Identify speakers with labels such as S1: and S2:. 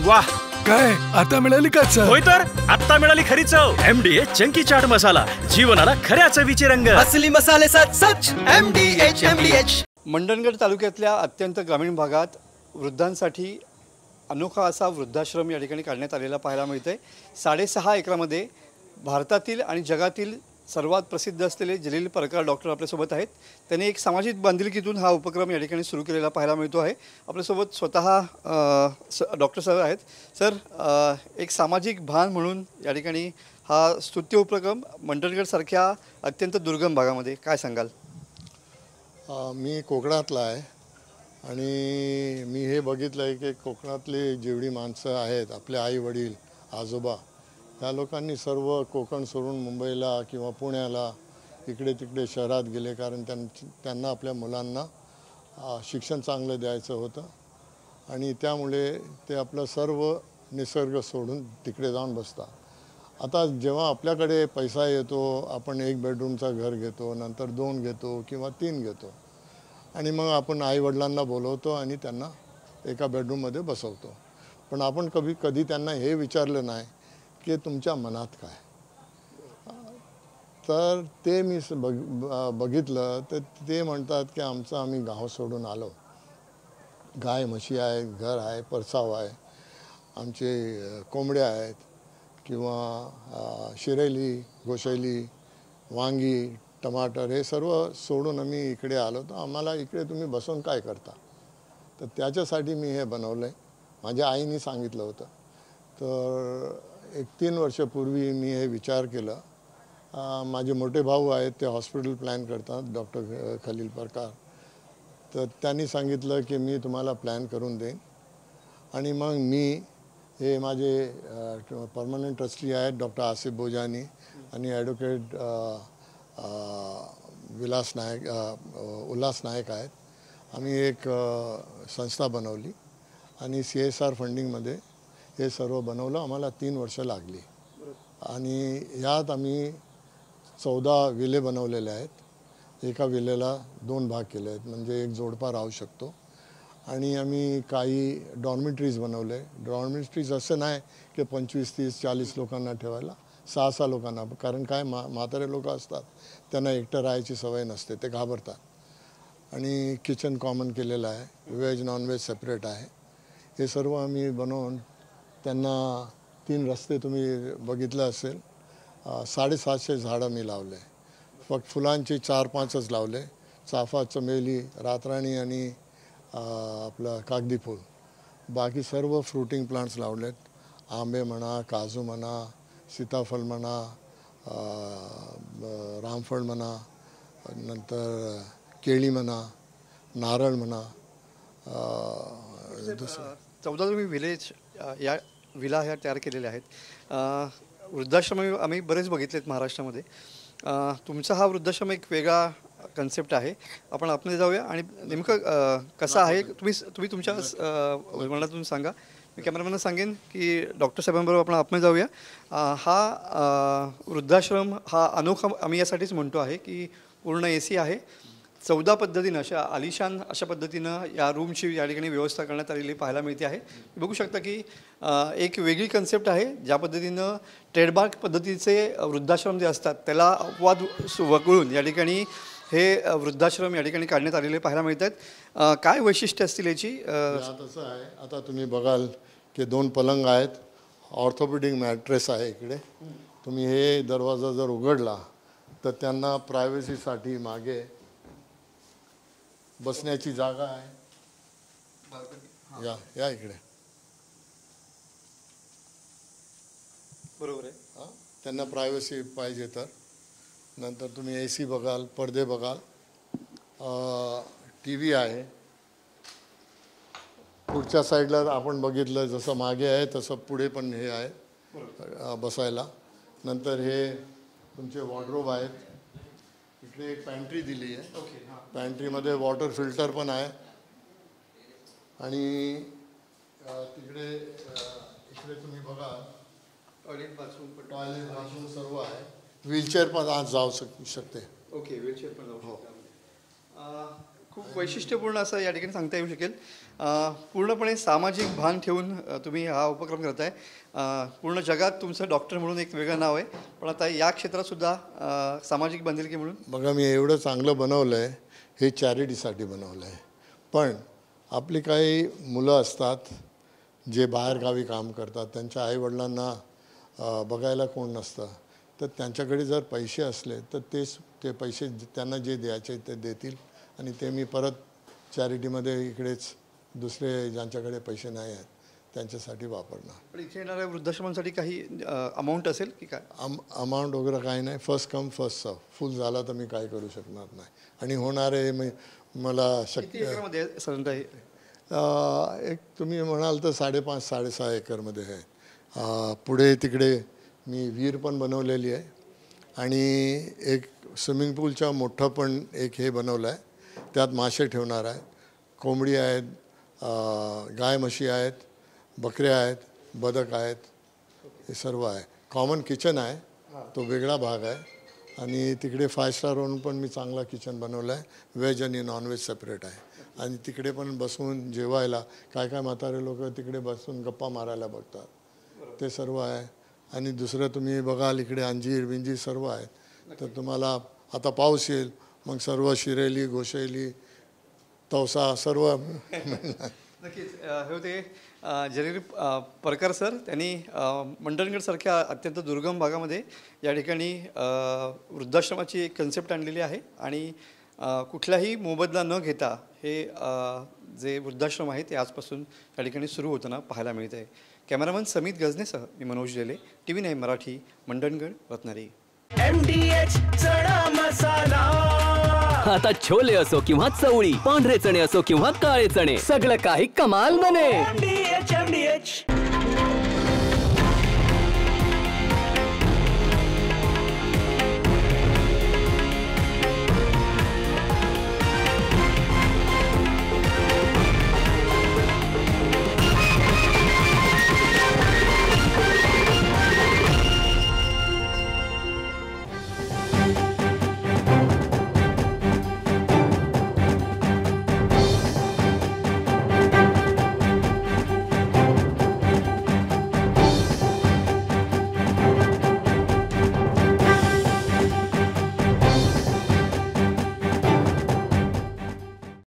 S1: वाह,
S2: काय आता मिळाली का चव?
S1: होय तर आता मिळाली खरी चव. MDH चंकी चाट मसाला, जीवनाला खऱ्या चवीचे रंग.
S3: असली मसाले सच MDH.
S4: मंडणगड तालुक्यातल्या अत्यंत ग्रामीण भागात वृद्धांसाठी अनोखा असा वृद्धाश्रम या ठिकाणी काढण्यात आलेला पाहायला मिळतंय. 6.5 एकरामध्ये भारतातील आणि जगातील सर्वात प्रसिद्ध असलेले जलील परकार डॉक्टर आपल्यासोबत आहेत. त्यांनी एक सामाजिक बांधिलकीतून हा उपक्रम या ठिकाणी सुरू केलेला पाहायला मिळतो आहे. आपल्यासोबत स्वतः डॉक्टर सर आहेत. सर, एक सामाजिक भान म्हणून या ठिकाणी हा स्तुत्य उपक्रम मंडणगडसारख्या अत्यंत दुर्गम भागामध्ये काय सांगाल?
S5: मी कोकणातला आहे आणि मी हे बघितलं आहे की कोकणातली जेवढी माणसं आहेत, आपले आई वडील आजोबा, ह्या लोकांनी सर्व कोकण सोडून मुंबईला किंवा पुण्याला इकडे तिकडे शहरात गेले, कारण त्यांना आपल्या मुलांना शिक्षण चांगलं द्यायचं होतं आणि त्यामुळे ते आपलं सर्व निसर्ग सोडून तिकडे जाऊन बसतात. आता जेव्हा आपल्याकडे पैसा येतो, आपण 1 बेडरूमचं घर घेतो, नंतर 2 घेतो किंवा 3 घेतो आणि मग आपण आईवडिलांना बोलवतो आणि त्यांना एका बेडरूममध्ये बसवतो. पण आपण कधी त्यांना हे विचारलं नाही की तुमच्या मनात काय. तर ते मी बघितलं तर ते म्हणतात की आम्ही गाव सोडून आलो, गाय म्हशी आहे, घर आहे, परसाव आहे, आमचे कोंबड्या आहेत किंवा शिरेली, गोशैली, वांगी, टमाटर हे सर्व सोडून आम्ही इकडे आलो, तर आम्हाला इकडे तुम्ही बसून काय करता. तर त्याच्यासाठी मी हे बनवलं आहे. माझ्या आईने सांगितलं होतं. तर 1-3 वर्षापूर्वी मी हे विचार केला. माझे मोठे भाऊ आहेत, ते हॉस्पिटल प्लॅन करतात, डॉक्टर खलील परकार. तर त्यांनी सांगितलं की मी तुम्हाला प्लॅन करून देईन आणि मग मी हे माझे परमनंट ट्रस्टी आहेत डॉक्टर आसिफ बोजानी आणि ॲडव्होकेट उल्हास नायक आहेत. आम्ही एक संस्था बनवली आणि CSR फंडिंगमध्ये हे सर्व बनवलं. आम्हाला 3 वर्ष लागली आणि यात आम्ही 14 विले बनवलेले आहेत. एका विलेला 2 भाग केले आहेत, म्हणजे एक जोडपा राहू शकतो. आणि आम्ही काही डॉर्मिटरीज बनवले. डॉर्मिटरीज असं नाही की 25, 30, 40 लोकांना ठेवायला, 6 लोकांना. कारण काय म्हातारे लोक असतात, त्यांना एकटं राहायची सवय नसते, ते घाबरतात. आणि किचन कॉमन केलेलं आहे, व्हेज नॉनव्हेज सेपरेट आहे. हे सर्व आम्ही बनवून त्यांना 3 रस्ते तुम्ही बघितलं असेल. 750 झाडं मी लावले. फक्त फुलांची 4-5च लावले. चाफा, चमेली, रातराणी आणि आपलं कागदी फूल. बाकी सर्व फ्रुटिंग प्लांट्स लावलेत. आंबे म्हणा, काजू म्हणा, सीताफळ म्हणा, रामफळ म्हणा, नंतर केळी म्हणा, नारळ म्हणा.
S4: 14 तुम्ही विला ह्या तयार केलेल्या आहेत. वृद्धाश्रम आम्ही बरेच बघितलेत महाराष्ट्रामध्ये. तुमचा हा वृद्धाश्रम एक वेगळा कन्सेप्ट आहे. आपण आतमध्ये जाऊया आणि नेमकं कसं आहे तुम्ही तुमच्या वर्णनातून सांगा. मी कॅमेरामॅनला सांगेन की डॉक्टर साहेबांबरोबर आपण आतमध्ये जाऊया. हा वृद्धाश्रम हा अनोखा आम्ही यासाठीच म्हणतो आहे की पूर्ण AC आहे. 14 पद्धतीनं अशा आलिशान अशा पद्धतीनं या रूमची या ठिकाणी व्यवस्था करण्यात आलेली पाहायला मिळते आहे. बघू शकता की एक वेगळी कन्सेप्ट आहे. ज्या पद्धतीनं ट्रेडमार्क पद्धतीचे वृद्धाश्रम जे असतात त्याला अपवाद वगळून या ठिकाणी हे वृद्धाश्रम या ठिकाणी काढण्यात आलेले पाहायला मिळत आहेत. काय वैशिष्ट्य असतील याची?
S5: तसं आहे, आता तुम्ही बघाल की 2 पलंग आहेत, ऑर्थोपेडिक मॅट्रेस आहे इकडे. तुम्ही हे दरवाजा जर उघडला तर त्यांना प्रायव्हसीसाठी मागे बसण्याची जागा आहे. या इकडे.
S4: बरोबर आहे.
S5: त्यांना प्रायव्हसी पाहिजे तर. नंतर तुम्ही AC बघाल, पडदे बघाल, TV आहे. पुढच्या साईडला आपण बघितलं जसं मागे आहे तसं पुढे पण हे आहे बसायला. नंतर हे तुमचे वॉर्डरोब आहेत. इकडे एक पॅन्ट्री दिली आहे. पॅन्ट्रीमध्ये वॉटर फिल्टर पण आहे आणि इकडे तुम्ही बघा
S4: टॉयलेट
S5: बाथरूम सर्व आहे. व्हीलचेअर पण आज जाऊ शकते.
S4: ओके, व्हीलचेअर पण जाऊ शकते. खूप वैशिष्ट्यपूर्ण असं या ठिकाणी सांगता येऊ शकेल. पूर्णपणे सामाजिक भान ठेवून तुम्ही हा उपक्रम करताय. पूर्ण जगात तुमचं डॉक्टर म्हणून एक वेगळं नाव आहे, पण आता या क्षेत्रात सुद्धा सामाजिक बांधिलकी म्हणून
S5: बघा, मी एवढं चांगलं बनवलं आहे, हे चॅरिटीसाठी बनवलं आहे. पण आपली काही मुलं असतात जे बाहेरगावी काम करतात, त्यांच्या आईवडिलांना बघायला कोण नसतं, तर त्यांच्याकडे जर पैसे असले तर ते पैसे त्यांना जे द्यायचे ते देतील आणि ते मी परत चॅरिटीमध्ये इकडेच दुसरे ज्यांच्याकडे पैसे नाही आहेत त्यांच्यासाठी वापरणार.
S4: पण इथे येणाऱ्या वृद्धाश्रमांसाठी काही अमाऊंट असेल की काय?
S5: अमाऊंट वगैरे काही नाही. First come first serve. फुल झाला तर मी काय करू शकणार नाही आणि होणार आहे मला शक्य. एक तुम्ही म्हणाल तर 5.5-6.5 एकरमध्ये आहे. पुढे तिकडे मी विहीर पण बनवलेली आहे आणि एक स्विमिंग पूलच्या मोठं पण एक हे बनवलं आहे. त्यात मासे ठेवणार आहे, कोंबडी आहेत, गाय म्हशी आहेत, बकऱ्या आहेत, बदक आहेत, हे सर्व आहे. कॉमन किचन आहे, तो वेगळा भाग आहे आणि तिकडे 5 स्टार म्हणून पण मी चांगला किचन बनवलं आहे. व्हेज आणि नॉनव्हेज सेपरेट आहे आणि तिकडे पण बसून जेवायला काय म्हातारे लोक तिकडे बसून गप्पा मारायला बघतात, ते सर्व आहे. आणि दुसरं तुम्ही बघाल इकडे अंजीर बिंजीर सर्व आहेत. तर तुम्हाला आता पाऊस येईल मग सर्व शिरेली, घोशेली, तवसा सर्व
S4: नक्कीच. हे होते जलील परकर सर. त्यांनी मंडणगडसारख्या अत्यंत दुर्गम भागामध्ये या ठिकाणी वृद्धाश्रमाची एक कन्सेप्ट आणलेली आहे आणि कुठलाही मोबदला न घेता हे जे वृद्धाश्रम आहे ते आजपासून त्या ठिकाणी सुरू होताना पाहायला मिळत आहे. कॅमेरामन समित गजनेसह मी मनोज लेले, TV9 मराठी, मंडणगड, रत्नागिरी.
S3: MDH चणा मसाला.
S6: आता छोले असो किंवा चवळी, पांढरे चणे असो किंवा काळे चणे, सगळं काही कमाल बने.
S3: MDH